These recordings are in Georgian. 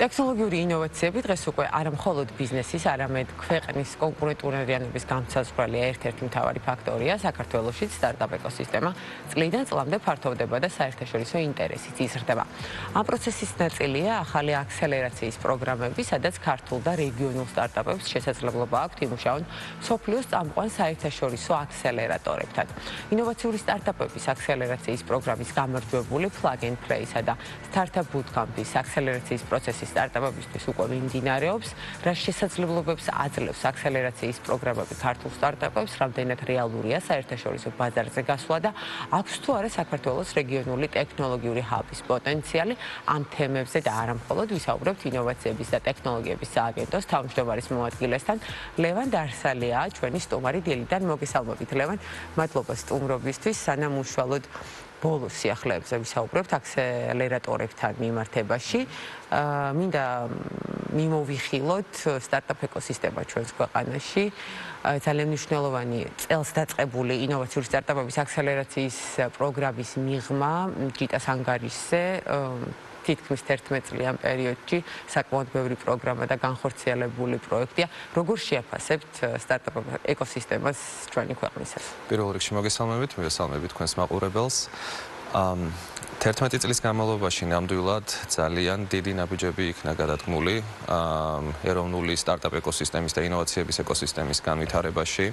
ტექნოლოგიური ინოვაციები დღეს უკვე არა მხოლოდ ბიზნესის, არამედ ქვეყნის კონკურენტუნარიანობის გამოსაზღვრელი ერთ-ერთი მთავარი ფაქტორია. საქართველოშიც სტარტაპ ეკოსისტემა წლიდან წლამდე ფართოვდება და საერთაშორისო ინტერესიც იზრდება. ამ პროცესის ნაწილია ახალი აქსელერაციის პროგრამები, სადაც ქართულ და რეგიონულ სტარტაპებს შესაძლებლობა აქვთ იმუშაონ მსოფლიოს წამყვან საერთაშორისო აქსელერატორებთან. ინოვაციური სტარტაპების აქსელერაციის პროგრამის გამარჯვებული Plug and Play-სა და Startup Bootcamp-ის აქსელერაციის პროცესის სტარტაპებისთვის უკვე მიმდინარეობს, რაც შესაძლებლობებს აძლევს აქსელერაციის პროგრამები ქართულ სტარტაპებს, რამდენად რეალურია საერთაშორისო ბაზარზე გასვლა და აქვს თუ არა საქართველოს რეგიონული ტექნოლოგიური ჰაბის პოტენციალი. ამ თემებზე და არა მხოლოდ ვისაუბრებთ ინოვაციების და ტექნოლოგიების სააგენტოს თავმჯდომარის მოადგილესთან. ლევან დარსალიაა ჩვენი სტუმარი დილიდან. მოგესალმებით ლევან, მადლობა სტუმრობისთვის. სანამ უშუალოდ ბოლოს სიახლეებზე ვისაუბრებთ აქსელერატორებთან მიმართებაში. მინდა მიმოვიხილოთ სტარტაპ ეკოსისტემა ჩვენს ქვეყანაში. ძალიან მნიშვნელოვანი წელს დაწყებული ინოვაციური სტარტაპების აქსელერაციის პროგრამის მიღმა ჯიტას ანგარიშზე თითქმის 11 წლიან პერიოდში საკმაოდ ბევრი პროგრამა და განხორციელებული პროექტია. როგორ შეაფასებთ სტარტაპ ეკოსისტემას ჩვენი ქვეყნისას? პირველ რიგში მოგესალმებით თქვენს მაყურებელს. 11 წლის განმავლობაში ნამდვილად ძალიან დიდი ნაბიჯები იქნა გადადგმული ეროვნული სტარტაპ ეკოსისტემის და ინოვაციების ეკოსისტემის განვითარებაში.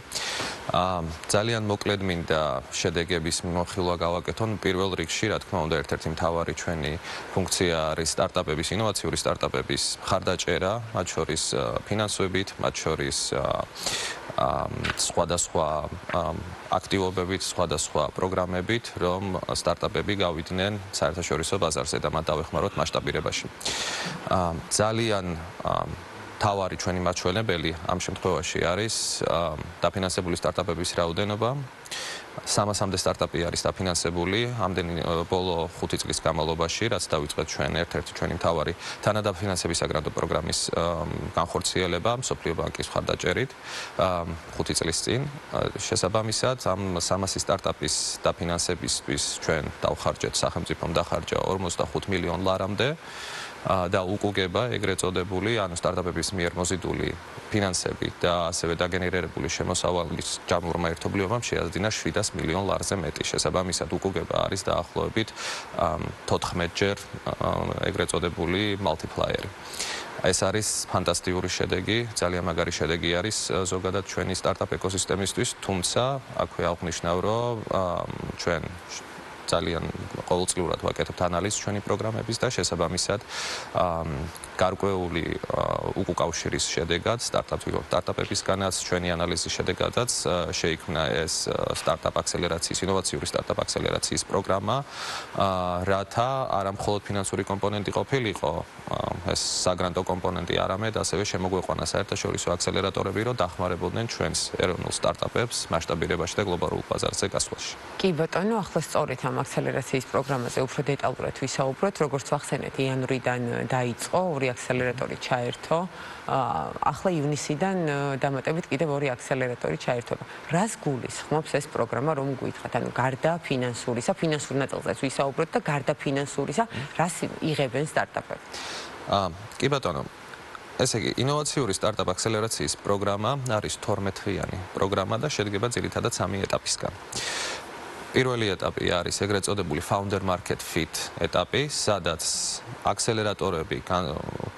ძალიან მოკლედ მინდა შედეგების მიმოხილვა გავაკეთონ. პირველ რიგში, რა თქმა უნდა, ერთ-ერთი მთავარი ჩვენი ფუნქცია არის სტარტაპების, ინოვაციური სტარტაპების მხარდაჭერა, მათ შორის ფინანსებით, მათ შორის სხვადასხვა აქტივობებით, სხვადასხვა პროგრამებით, რომ სტარტაპები გავიდნენ საერთაშორისო ბაზარზე და მათ დავეხმაროთ მასშტაბირებაში. ძალიან მთავარი ჩვენი მაჩვენებელი ამ შემთხვევაში არის დაფინანსებული სტარტაპების რაოდენობა. 300-მდე სტარტაპი არის დაფინანსებული ამდენი ბოლო 5 წლის განმავლობაში, რაც დავიწყეთ ჩვენ ერთ-ერთი ჩვენი მთავარი თანადაფინანსების საგრანტო პროგრამის განხორციელება მსოფლიო ბანკის მხარდაჭერით 5 წლის წინ. შესაბამისად, ამ 300 სტარტაპის დაფინანსებისთვის ჩვენ დავხარჯეთ, სახელმწიფომ დახარჯა 45 მილიონ ლარამდე. და უკუგება ეგრეთ წოდებული, ანუ სტარტაპების მიერ მოზიდული ფინანსები და ასევე დაგენერირებული შემოსავალის ჯამურმა ერთობლიობამ შეადგინა 700 მილიონ ლარზე მეტი. შესაბამისად, უკუგება არის დაახლოებით 14-ჯერ ეგრეთ წოდებული multiplier. ეს არის ფანტასტიკური შედეგი, ძალიან მაგარი შედეგი არის ზოგადად ჩვენი სტარტაპ ეკოსისტემისთვის, თუმცა აქვე აღვნიშნავ, რომ ჩვენ ძალიან ყოველწლიურად ვაკეთებთ ანალიზს ჩვენი პროგრამების და შესაბამისად გარკვეული უკავშირის შედეგად სტარტაპებისგანაც ჩვენი ანალიზის შედეგადაც შეიქმნა ეს სტარტაპ აქსელერაციის, ინოვაციური სტარტაპ აქსელერაციის პროგრამა, რათა არა მხოლოდ ფინანსური კომპონენტი ყოფილიყო ეს საგრანტო კომპონენტი, არამედ ასევე შემოგვეყვანა საერთაშორისო აქსელერატორები, რომ დახმარებოდნენ ჩვენს ეროვნულ სტარტაპებს მასშტაბირებაში და გლობალურ ბაზარზე გასვლაში. კი ბატონო, ახლა სწორედ ამ აქსელერაციის პროგრამაზე უფრო დეტალურად ვისაუბროთ. როგორც ვახსენეთ, იანვრიდან დაიწყო, ორი აქსელერატორი ჩაერთო. ახლა ივნისიდან დამატებით კიდევ ორი აქსელერატორი ჩაერთვება. რას გულისხმობს ეს პროგრამა, რომ გითხრათ, ანუ გარდა ფინანსურისა, ფინანსურ ნაწილზეც ვისაუბროთ და გარდა ფინანსურისა, რას იღებენ სტარტაპები? კი ბატონო, ესე იგი, ინოვაციური სტარტაპ აქსელერაციის პროგრამა არის 12-თვიანი პროგრამა და შედგება ძირითადად 3 ეტაპისგან. პირველი ეტაპი არის ეგრეთ წოდებული founder market fit ეტაპი, სადაც აქსელერატორები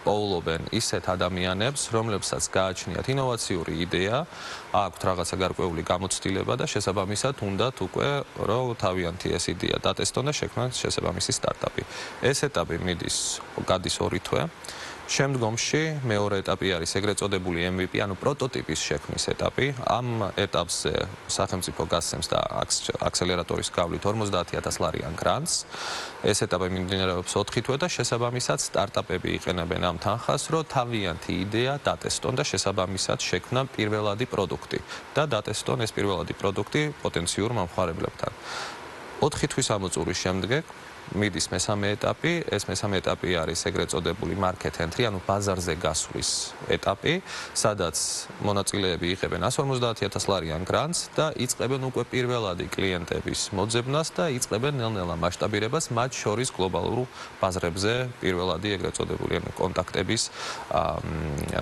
პოულობენ ისეთ ადამიანებს, რომლებსაც გააჩნიათ ინოვაციური იდეა, აქვთ რაღაცა გარკვეული გამოცდილება და შესაბამისად უნდათ უკვე რომ თავიანთი ეს იდეა დატესტონ და შექმნან შესაბამისი სტარტაპი. ეს ეტაპი გადის 2 თვე. შემდგომში მეორე ეტაპი არის ეგრეთ წოდებული MVP, ანუ პროტოტიპის შექმნის ეტაპი. ამ ეტაპზე სახელმწიფო გასცემს და აქსელერატორის გავლით 50,000 ლარიან გრანტს. ეს ეტაპი მიმდინარეობს 4 თვე და შესაბამისად სტარტაპები იყენებენ ამ თანხას, რომ თავიანთი იდეა დატესტონ და შესაბამისად შექმნან პირველადი პროდუქტი და დატესტონ ეს პირველადი პროდუქტი პოტენციურ მომხმარებლებთან. 4 თვის ამოწურის შემდეგ მიდის მესამე ეტაპი. ეს მესამე ეტაპი არის ეგრეთ წოდებული market entry, ანუ ბაზარზე გასვლის ეტაპი, სადაც მონაწილეები იღებენ 150,000 ლარიან გრანტს და იწყებენ უკვე პირველადი კლიენტების მოძებნას და იწყებენ ნელ-ნელა მასშტაბირებას მათ შორის გლობალურ ბაზრებზე პირველადი ეგრეთ წოდებული კონტაქტების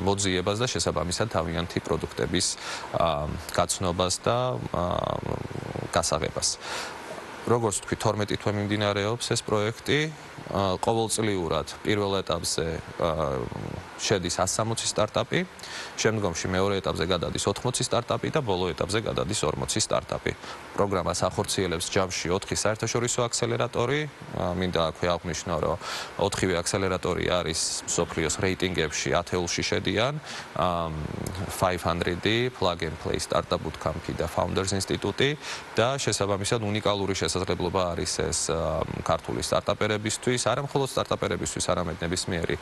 მოძიებას და შესაბამისად თავიანთი პროდუქტების გაცნობას და გასაღებას. როგორც თქვი 12 თვე მიმდინარეობს ეს პროექტი, ყოველწლიურად პირველ ეტაპზე შედის 160 სტარტაპი, შემდგომში მეორე ეტაპზე გადადის 80 სტარტაპი და ბოლო ეტაპზე გადადის 40 სტარტაპი. პროგრამას ახორციელებს ჯამში 4 საერთაშორისო აქსელერატორი, მინდა აქვე აღვნიშნო, რომ 4-ვე აქსელერატორი არის მსოფლიოს რეიტინგებში 10-ში შედიან, 500, Plug and Play, Startup Bootcamp და Founders Institute და შესაბამისად უნიკალური შესაძლებლობა არის ეს ქართული სტარტაპერებისთვის, არა მხოლოდ სტარტაპერებისთვის, არამედ ნებისმიერი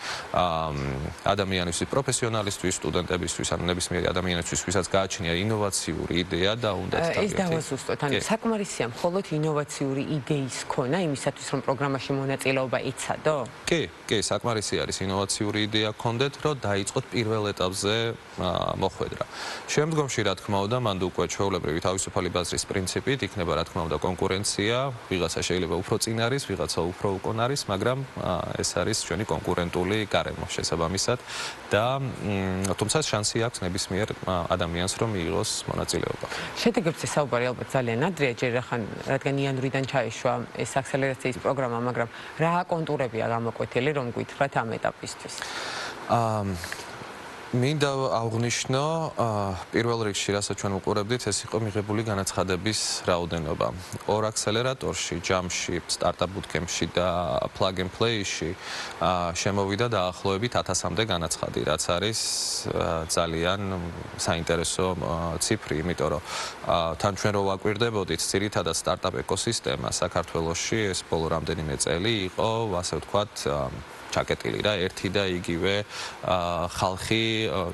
ადამიანისთვის, პროფესიონალისთვის, სტუდენტებისთვის, ანუ ნებისმიერი ადამიანისთვის, ვისაც გააჩნია ინოვაციური იდეა და უნდათ თავიანთი. ეს დავასუსტოთ, ანუ საკმარისია მხოლოდ ინოვაციური იდეის ქონა იმისათვის, რომ პროგრამაში მონაწილეობა იცადო? კი, საკმარისი არის ინოვაციური იდეა გქონდეთ, რომ დაიწყოთ პირველ ეტაპზე მოხვედრა. შემდგომში, რა თქმა უნდა, მანდ უკვე ჩვეულებრივი თავისუფალი ბაზრის პრინციპით იქნება, რა თქმა უნდა, კონკურენცია, ვიღაცა შეიძლება უფრო წინ არის, ვიღაცა უფრო უკონ არის, მაგრამ ეს არის ჩვენი კონკურენტული გარემო შესაბამისად და თუმცა შანსი აქვს ნებისმიერ ადამიანს რომ მიიღოს მონაწილეობა. შედეგებზე საუბარი ალბათ ძალიან ადრეა, ჯერ ახან რადგან იანვრიდან ჩაეშვა ეს აქსელერაციის პროგრამა, მაგრამ რა კონტურებია გამოკვეთილი, რომ გვითხრათ ამ ეტაპისთვის? მინდა აღვნიშნო, პირველ რიგში, რასაც ჩვენ ვუყურებდით, ეს იყო მიღებული განაცხადების რაოდენობა. ორ აქსელერატორში, ჯამში, Startup Bootcamp-ში და Plug and Play-ში შემოვიდა დაახლოებით 1000-მდე განაცხადი, რაც არის ძალიან საინტერესო ციფრი, იმიტომ რომ თან ჩვენ რო ვაკვირდებოდით, ძირითადად სტარტაპ ეკოსისტემა საქართველოში ეს ბოლო რამდენიმე წელი იყო, ასე ვთქვათ, ჩაკეტილი რა, ერთი და იგივე ხალხი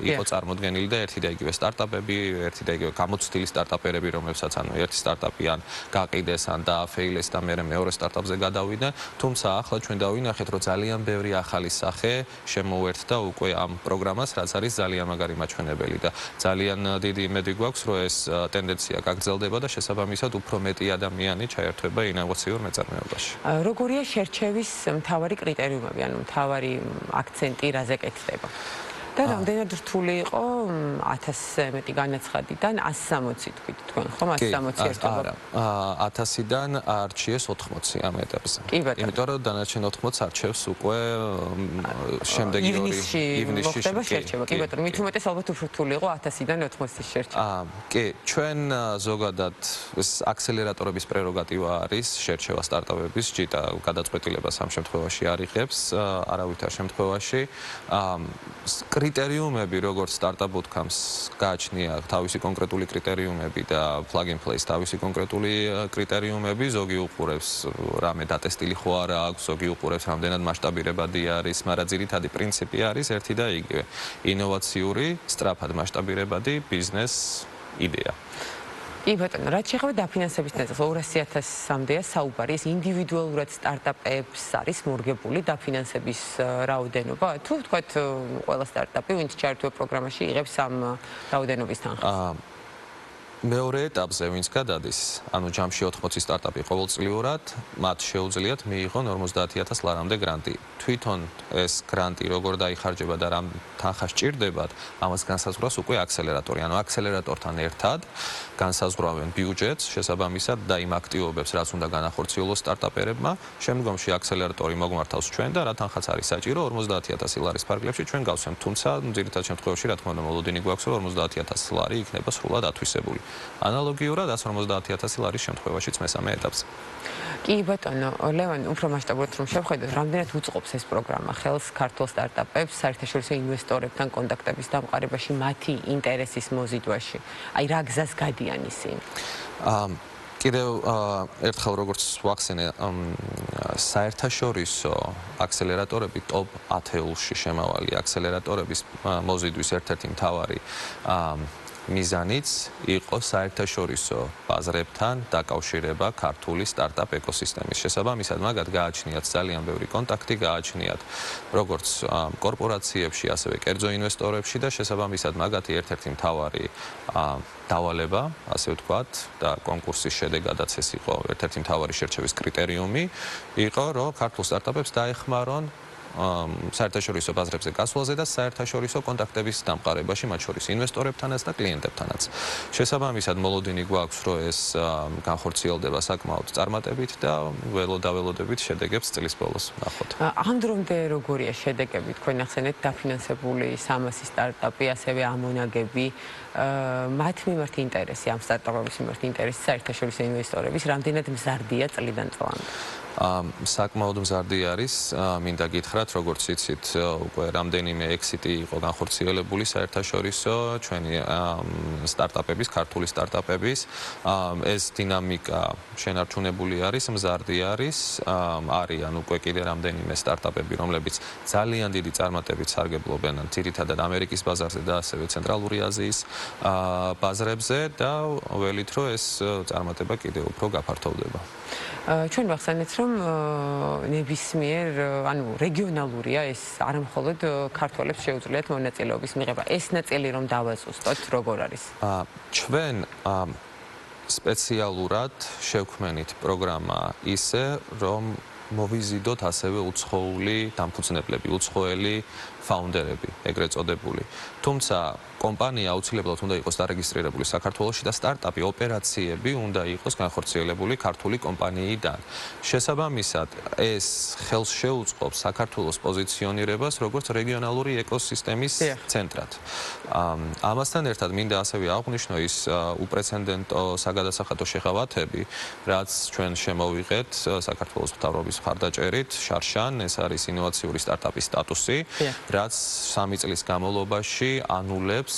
იყო წარმოდგენილი და ერთი და იგივე სტარტაპები, ერთი და იგივე გამოცდილი სტარტაპერები, რომლებსაც ანუ ერთი სტარტაპი ან გაყიდეს, ან დააფეილეს და მერე მეორე სტარტაპზე გადავიდნენ, თუმცა ახლა ჩვენ დავინახეთ, რომ ძალიან ბევრი ახალი სახე შემოუერთდა უკვე ამ პროგრამას, რაც არის ძალიან მაგარი მაჩვენებელი და ძალიან დიდი იმედი გვაქვს, რომ ეს ტენდენცია გაგრძელდება და შესაბამისად უფრო მეტი ადამიანი ჩაერთვება ინოვაციურ მეწარმეობაში. როგორია შერჩევის მთავარი კრიტერიუმები, ანუ მთავარი აქცენტი რაზე კეთდება? და რამდენად რთული იყო 1000-ზე მეტი განაცხადიდან 160 თქვით თქვენ, ხომ 160 ერთობა? არა, 1000-დან არჩიეს 80 ამ ეტაპზე. იმიტომ რომ დანარჩენ 80 არჩევს უკვე შემდეგი ორი ივნისში ხდება შერჩევა. კი ბატონო, მით უმეტეს ალბათ უფრო რთული იყო 1000-დან 80-ის შერჩევა. კი, ჩვენ ზოგადად ეს აქსელერატორების პრეროგატივა არის შერჩევა სტარტაპების, ჯიტა გადაწყვეტილებას ამ შემთხვევაში არ იღებს, არავითარ შემთხვევაში. კრიტერიუმები, როგორც Startup Bootcamp-ს გააჩნია თავისი კონკრეტული კრიტერიუმები და Plug and Play-ს თავისი კონკრეტული კრიტერიუმები, ზოგი უყურებს რამე დატესტილი ხო არა აქვს, ზოგი უყურებს რამდენად მასშტაბირებადი არის, მაგრამ ძირითადი პრინციპი არის ერთი და იგივე. ინოვაციური, სწრაფად მასშტაბირებადი ბიზნეს იდეა. კი ბატონო, რაც შეეხება დაფინანსების ნაწილს, 200,000-მდეა საუბარი, ეს ინდივიდუალურად სტარტაპებს არის მორგებული დაფინანსების რაოდენობა, თუ ვთქვათ, ყველა სტარტაპი, ვინც ჩაერთვა პროგრამაში, იღებს ამ რაოდენობის თანხას? მეორე ეტაპზე, ვინც გადადის, ანუ ჯამში 80 სტარტაპი ყოველწლიურად, მათ შეუძლიათ მიიღონ 50,000 ლარამდე გრანტი. თვითონ ეს გრანტი როგორ დაიხარჯება და რამ თანხა სჭირდებათ, ამას განსაზღვრავს უკვე აქსელერატორი. ანუ აქსელერატორთან ერთად განსაზღვრავენ ბიუჯეტს, შესაბამისად და იმ აქტივობებს, რაც უნდა განახორციელოს სტარტაპერებმა. შემდგომში აქსელერატორი მოგმართავს ჩვენ და რა თანხაც არის საჭირო, 50,000 ლარის ფარგლებში ჩვენ გავსვამთ. თუმცა, ძირითად შემთხვევაში, რა თქმა უნდა, მოლოდინი გვაქვს, რომ 50,000 ლარი იქნება სრულად ათვისებული. ანალოგიურად 150,000 ლარის შემთხვევაშიც მესამე ეტაპზე. კი ბატონო, ლევან, უფრო მასშტაბურად რომ შევხედოთ, რამდენად უწყობს ეს პროგრამა ხელს ქართულ სტარტაპებს საერთაშორისო ინვესტორებთან კონტაქტების დამყარებაში, მათი ინტერესის მოზიდვაში? აი, რა გზას გადიან ისინი? კიდევ ერთხელ როგორც ვახსენე, საერთაშორისო აქსელერატორები ტოპ 10-ში შემავალი აქსელერატორების მოზიდვის ერთ-ერთი მთავარი მიზანიც იყო საერთაშორისო ბაზრებთან დაკავშირება ქართული სტარტაპ ეკოსისტემის შესაბამისად, მაგათ გააჩნიათ ძალიან ბევრი კონტაქტი, გააჩნიათ როგორც კორპორაციებში, ასევე კერძო ინვესტორებში და შესაბამისად მაგათი ერთ-ერთი მთავარი დავალება, ასე ვთქვათ, და კონკურსის შედეგადაც ეს იყო ერთ-ერთი მთავარი შერჩევის კრიტერიუმი, იყო, რომ ქართულ სტარტაპებს დაეხმარონ საერთაშორისო ბაზრებზე გასვლაზე და საერთაშორისო კონტაქტების დამყარებაში, მათ შორის ინვესტორებთანაც და კლიენტებთანაც. შესაბამისად, მოლოდინი გვაქვს, რომ ეს განხორციელდება საკმაოდ წარმატებით და ველოდაველოდებით შედეგებს წლის ბოლოს ვნახოთ. ამ დრომდე როგორია შედეგები? თქვენ ახსენეთ დაფინანსებული 300 სტარტაპი, ასევე ამონაგები, მათ მიმართ ინტერესი, ამ სტარტაპების მიმართ ინტერესი საერთაშორისო ინვესტორების, რამდენად მზარდია წლიდან წლამდე? საკმაოდ მზარდი არის, მინდა გითხრათ, როგორც იცით, უკვე რამდენიმე ექსიტი იყო განხორციელებული საერთაშორისო ჩვენი სტარტაპების, ქართული სტარტაპების. ეს დინამიკა შენარჩუნებული არის, მზარდი არის, არიან უკვე კიდე რამდენიმე სტარტაპები, რომლებიც ძალიან დიდი წარმატებით სარგებლობენ ძირითადად ამერიკის ბაზარზე და ასევე ცენტრალური აზიის ბაზრებზე და ველით, რომ ეს წარმატება კიდევ უფრო გაფართოვდება. ჩვენ ვახსენეთ, რომ ნებისმიერ, ანუ რეგიონალურია ეს, არა მხოლოდ ქართველებს შეუძლიათ მონაწილეობის მიღება. ეს ნაწილი რომ დავაზუსტოთ, როგორ არის? ჩვენ სპეციალურად შევქმნით პროგრამა ისე, რომ მოვიზიდოთ ასევე უცხოელი დამფუძნებლები, უცხოელი ფაუნდერები, ეგრეთ წოდებული. თუმცა კომპანია აუცილებლად უნდა იყოს დარეგისტრირებული საქართველოში და სტარტაპი ოპერაციები უნდა იყოს განხორციელებული ქართული კომპანიიდან. შესაბამისად, ეს ხელს შეუწყობს საქართველოს პოზიციონირებას როგორც რეგიონალური ეკოსისტემის ცენტრად. ამასთან ერთად მინდა ასევე აღვნიშნო ის უპრეცედენტო საგადასახადო შეღავათები, რაც ჩვენ შემოვიღეთ საქართველოს მთავრობის მხარდაჭერით, შარშან, ეს არის ინოვაციური სტარტაპის სტატუსი, რაც 3 წლის განმავლობაში ანულებს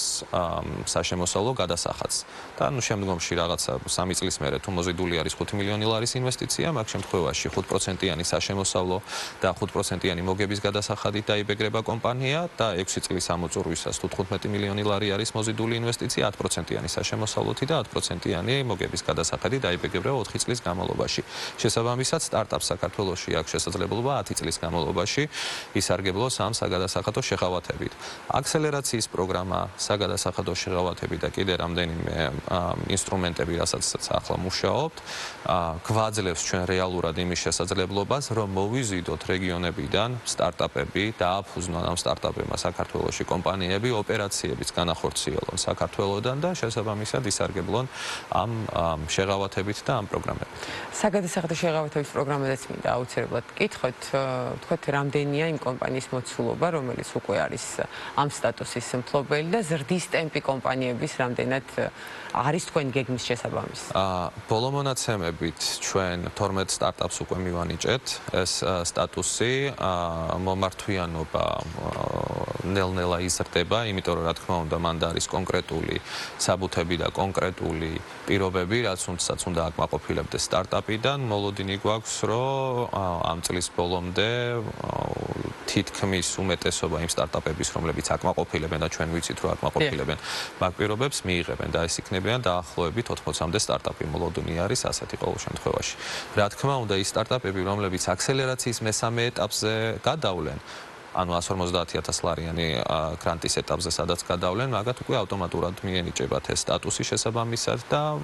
საშემოსავლო გადასახადს. და შემდგომში რაღაცა 3 წლის მერე თუ მოზიდული არის 5 მილიონი ლარის ინვესტიცია, მაგ შემთხვევაში 5%-იანი საშემოსავლო და 5%-იანი მოგების გადასახადით დაიბეგრება კომპანია და 6 წლის ამოწურვისას თუ 15 მილიონი ლარი არის მოზიდული ინვესტიცია, 10%-იანი საშემოსავლოთი და 10%-იანი მოგების გადასახადით დაიბეგრება 4 წლის განმავლობაში. შესაბამისად, სტარტაპს საქართველოში აქვს შესაძლებლობა 10 წლის განმავლობაში ისარგებლოს ამ საგადასახადო შეღავათებით. აქსელერაციის პროგრამა, საგადასახადო შეღავათები და კიდე რამდენიმე ინსტრუმენტები, რასაც ახლა მუშაობთ, გვაძლევს ჩვენ რეალურად იმის შესაძლებლობას, რომ მოვიზიდოთ რეგიონებიდან სტარტაპები და დააფუძნონ ამ სტარტაპებმა საქართველოში კომპანიები, ოპერაციებიც განახორციელონ საქართველოდან და შესაბამისად ისარგებლონ ამ შეღავათებით და ამ პროგრამებით. საგადასახადო შეღავათების პროგრამაზეც მინდა აუცილებლად გკითხოთ, თქვათ, რამდენია იმ კომპანიის მოცულობა, რომელიც უკვე არის ამ სტატუსის მფლობელი და ზრდის ტემპი კომპანიების რამდენად არის თქვენ გეგმის შესაბამისი? ბოლო მონაცემებით ჩვენ 12 სტარტაპს უკვე მივანიჭეთ ეს სტატუსი, მომართვიანობა ნელ-ნელა იზრდება, იმიტომ რომ რა თქმა უნდა მან არის კონკრეტული საბუთები და კონკრეტული პირობები, რასაც უნდა აკმაყოფილებდეს სტარტაპიდან. მოლოდინი გვაქვს, რომ ამ წლის ბოლომდე თითქმის უმეტესობა იმ სტარტაპების, რომლებიც აკმაყოფილებენ და ჩვენ ვიცით, რომ აკმაყოფილებენ მაგ პირობებს, მიიღებენ და ეს იქნებიან დაახლოებით 80-მდე სტარტაპი. მოლოდინი არის ასეთი ყოველ შემთხვევაში. რა თქმა უნდა, ის სტარტაპები, რომლებიც აქსელერაციის მესამე ეტაპზე გადავლენ, ანუ 150,000 ლარიანი გრანტის ეტაპზე, სადაც გადავლენ, მაგათ უკვე ავტომატურად მიენიჭებათ ეს სტატუსი შესაბამისად და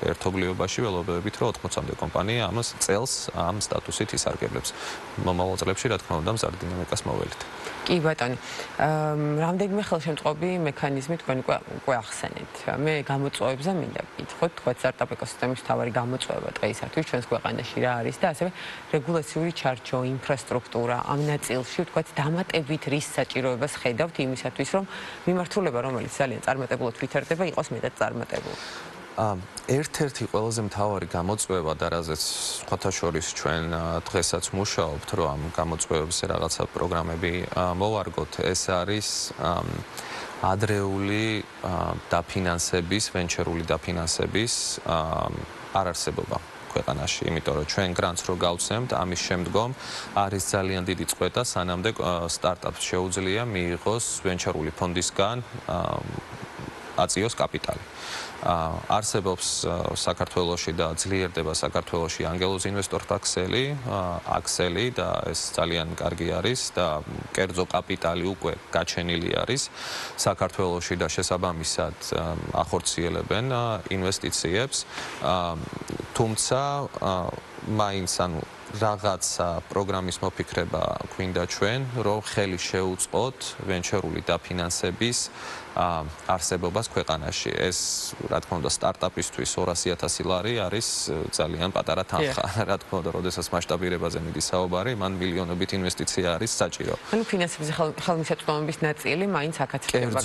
ერთობლიობაში ველობებით, რომ 80-მდე კომპანია ამ წელს ამ სტატუსით ისარგებლებს. მომავალ წლებში, რა თქმა უნდა, მზარდი დინამიკას მოველით. კი ბატონო, რამდენიმე ხელშემწყობი მექანიზმი თქვენ უკვე ახსენეთ. მე გამოწვევებზე მინდა გკითხოთ, თქვათ სტარტაპ ეკოსისტემის მთავარი გამოწვევა დღეისათვის ჩვენს ქვეყანაში რა არის და ასევე რეგულაციური ჩარჩო, ინფრასტრუქტურა ამ ნაწილში, თქვათ, დამატებით რის საჭიროებას ხედავთ იმისათვის, რომ მიმართულება, რომელიც ძალიან წარმატებულად ვითარდება, იყოს მეტად წარმატებული? ერთ-ერთი ყველაზე მთავარი გამოწვევა და რაზეც სხვათა შორის ჩვენ დღესაც მუშაობთ, რომ ამ გამოწვევებზე რაღაცა პროგრამები მოვარგოთ, ეს არის ადრეული დაფინანსების, ვენჩერული დაფინანსების არარსებობა ქვეყანაში, იმიტომ რომ ჩვენ გრანტს რო გავცემთ, ამის შემდგომ არის ძალიან დიდი წყვეტა, სანამდე სტარტაპს შეუძლია მიიღოს ვენჩერული ფონდისგან აწიოს კაპიტალი. არსებობს საქართველოში და ძლიერდება საქართველოში ანგელოზ ინვესტორთა ქსელი და ეს ძალიან კარგი არის და კერძო კაპიტალი უკვე გაჩენილი არის საქართველოში და შესაბამისად ახორციელებენ ინვესტიციებს, თუმცა მაინც რაღაცა პროგრამის მოფიქრება გვინდა ჩვენ, რომ ხელი შეუწყოთ ვენჩერული დაფინანსების არსებობას ქვეყანაში. ეს, რა თქმა უნდა, სტარტაპისთვის 200,000 ლარი არის ძალიან პატარა თანხა. რა თქმა უნდა, როდესაც მასშტაბირებაზე მიდის საუბარი, მან მილიონობით ინვესტიცია არის საჭირო. ანუ ფინანსების ხელმისაწვდომობის ნაწილი მაინც აქაც ხდება.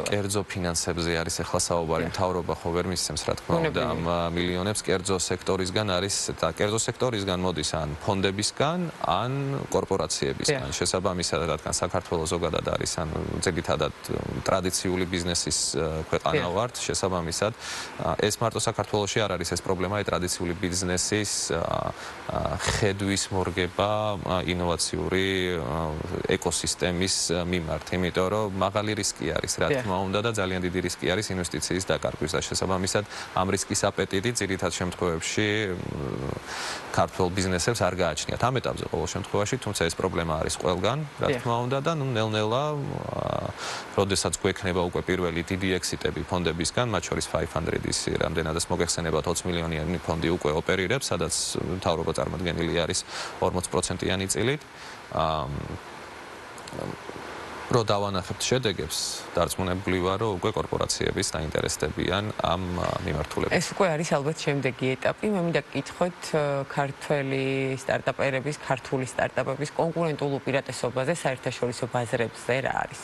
კერძო ფინანსებზე არის ახლა საუბარი, მთავრობა ხო ვერ მისცემს, რა თქმა უნდა, ამ მილიონებს კერძო სექტორისგან არის და კერძო სექტორისგან მოდის ან ფონდებისგან, ან კორპორაციებისგან. შესაბამისად, რადგან საქართველოს ზოგადად არის ან ძირითადად ტრადიციული ბიზნესის ქვეყანა ვართ, შესაბამისად, ეს მარტო საქართველოში არ არის ეს პრობლემა, ტრადიციული ბიზნესის ხედვის მორგება ინოვაციური ეკოსისტემის მიმართ, იმიტომ რომ მაღალი რისკი არის, რა თქმა უნდა, და ძალიან დიდი რისკი არის ინვესტიციის დაკარგვის და შესაბამისად, ამ რისკის აპეტიტი ძირითად შემთხვევებში ქართულ ბიზნესებს არ გააჩნიათ. ამ ეტაპზე ყოველ შემთხვევაში, თუმცა ეს პრობლემა არის ყველგან, რა თქმა უნდა, და ნელ-ნელა, როდესაც გვექნება უკვე პირველი დიდი ექსიტები ფონდებისგან, მათ შორის 500-ის რამდენადაც მოგეხსენებათ 20 მილიონიანი ფონდი უკვე ოპერირებს, სადაც მთავრობა წარმოდგენილი არის 40%-იანი წილით. რო დავანახებთ შედეგებს, დარწმუნებული ვარ, რომ უკვე კორპორაციების დაინტერესდებიან ამ მიმართულებით. ეს უკვე არის ალბათ შემდეგი ეტაპი. მე მინდა გკითხოთ ქართველი სტარტაპერების, ქართული სტარტაპების კონკურენტულ უპირატესობაზე საერთაშორისო ბაზრებზე რა არის?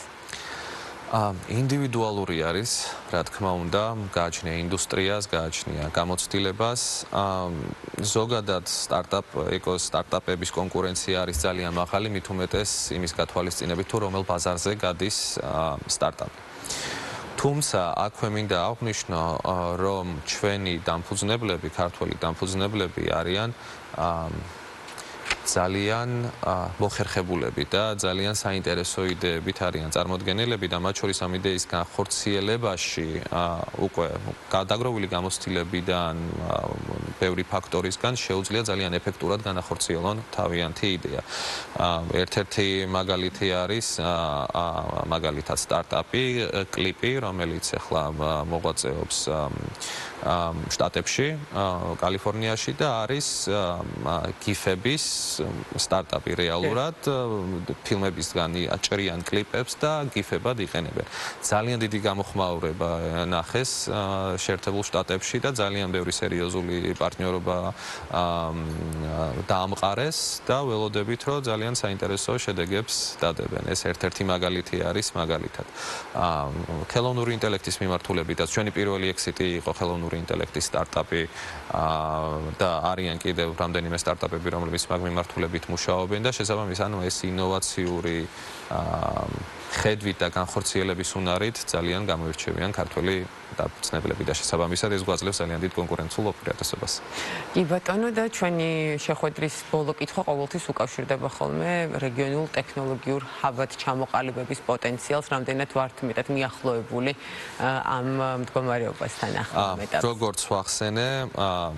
ინდივიდუალური არის, რა თქმა უნდა, გააჩნია ინდუსტრიას, გააჩნია გამოცდილებას. ზოგადად სტარტაპების კონკურენცია არის ძალიან მაღალი, მით უმეტეს იმის გათვალისწინებით, თუ რომელ ბაზარზე გადის სტარტაპი. თუმცა აქვე მინდა აღვნიშნო, რომ ჩვენი დამფუძნებლები, ქართველი დამფუძნებლები არიან ძალიან მოხერხებულები და ძალიან საინტერესო იდეებით არიან წარმოდგენილები და მათ შორის ამ იდეის განხორციელებაში უკვე გადაგროვილი გამოცდილებიდან ბევრი ფაქტორისგან შეუძლია ძალიან ეფექტურად განახორციელონ თავიანთი იდეა. ერთ-ერთი მაგალითი არის მაგალითად სტარტაპი კლიპი, რომელიც ახლა მოღვაწეობს შტატებში, კალიფორნიაში და არის გიფების სტარტაპი რეალურად ფილმებისგან აჭრიან კლიპებს და გიფებად იყენებენ. ძალიან დიდი გამოხმაურება ნახეს შეერთებულ შტატებში და ძალიან ბევრი სერიოზული პარტნიორობა დაამყარეს და ველოდებით, რომ ძალიან საინტერესო შედეგებს დადებენ. ეს ერთ-ერთი მაგალითი არის მაგალითად. ხელოვნური ინტელექტის მიმართულებითაც ჩვენი პირველი ექსიტი იყო ხელოვნური ინტელექტის სტარტაპი და არიან კიდევ რამდენიმე სტარტაპები, რომლებიც მაგ მიმართულებით მუშაობენ და შესაბამისად ეს ინოვაციური ხედვით და განხორციელების უნარით ძალიან გამოირჩევიან ქართველი დაფუძნებლები და შესაბამისად ეს გვაძლევს ძალიან დიდ კონკურენციულ უპირატესობას. კი ბატონო, და ჩვენი შეხვედრის ბოლო კითხვა ყოველთვის უკავშირდება ხოლმე რეგიონულ ტექნოლოგიურ ჰაბად ჩამოყალიბების პოტენციალს, რამდენად ვართ მეტად მიახლოებული ამ მდგომარეობასთან ახალ ეტაპზე. როგორც ვახსენე,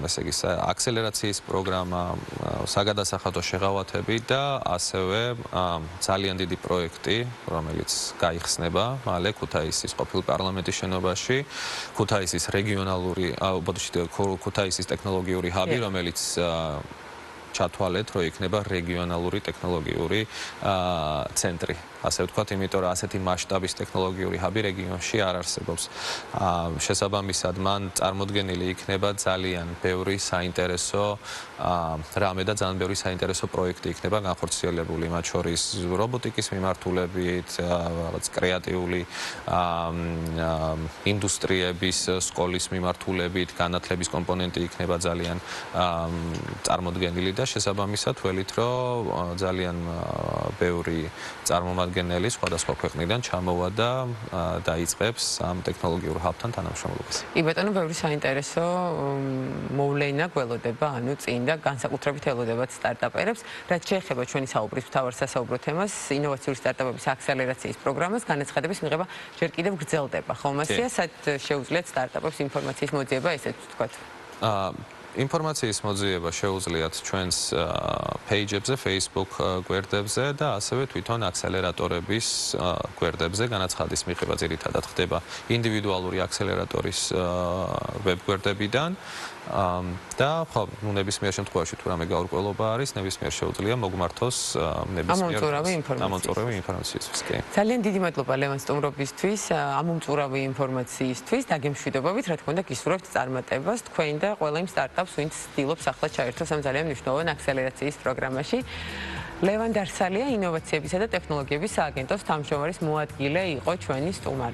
ესე იგი აქსელერაციის პროგრამა, საგადასახადო შეღავათები და ასევე ძალიან დიდი პროექტი, რომელიც გაიხსნება მალე ქუთაისის ყოფილ პარლამენტის შენობაში. ქუთაისის რეგიონალური, ქუთაისის ტექნოლოგიური ჰაბი, რომელიც ჩათვალეთ, რომ იქნება რეგიონალური ტექნოლოგიური ცენტრი. ასე ვთქვათ, იმიტომ რომ ასეთი მასშტაბის ტექნოლოგიური ჰაბი რეგიონში არ არსებობს. შესაბამისად, მან წარმოდგენილი იქნება ძალიან ბევრი საინტერესო რამე და ძალიან ბევრი საინტერესო პროექტი იქნება განხორციელებული, მათ შორის რობოტიკის მიმართულებით, რაღაც კრეატიული ინდუსტრიების სკოლის მიმართულებით, განათლების კომპონენტი იქნება ძალიან წარმოდგენილი და და შესაბამისად ველით, რომ ძალიან ბევრი წარმომადგენელი სხვადასხვა ქვეყნიდან ჩამოვა და დაიწყებს ამ ტექნოლოგიურ ჰაბთან თანამშრომლობას. კი ბატონო, ბევრი საინტერესო მოვლენა გველოდება, ანუ წინ და განსაკუთრებით ელოდებათ სტარტაპერებს, რაც შეეხება ჩვენი საუბრის მთავარ სასაუბრო თემას, ინოვაციური სტარტაპების აქსელერაციის პროგრამას, განაცხადების მიღება ჯერ კიდევ გრძელდება. ხომ ასეა, სად შეუძლიათ სტარტაპებს ინფორმაციის მოძიება, ესეც ვთქვათ? ინფორმაციის მოძიება შეუძლიათ ჩვენს page-ებზე, Facebook გვერდებზე და ასევე თვითონ აქსელერატორების გვერდებზე განაცხადის მიღება ძირითადად ხდება ინდივიდუალური აქსელერატორის ვებ-გვერდებიდან და ხო, ნებისმიერ შემთხვევაში თუ რამე გაურკვევლობა არის, ნებისმიერ შეუძლია მოგმართოს ამომწურავი ინფორმაციისთვის. ძალიან დიდი მადლობა ლევან სტუმრობისთვის, ამომწურავი ინფორმაციისთვის, დაგემშვიდობებით, რა თქმა უნდა, გისურვებთ წარმატებას თქვენ და ყველა იმ სტარტაპს, ვინც ცდილობს ახლა ჩაერთოს ამ ძალიან მნიშვნელოვან აქსელერაციის პროგრამაში. ლევან დარსალია, ინოვაციებისა და ტექნოლოგიების სააგენტოს თავმჯდომარის მოადგილე იყო ჩვენი სტუმარი.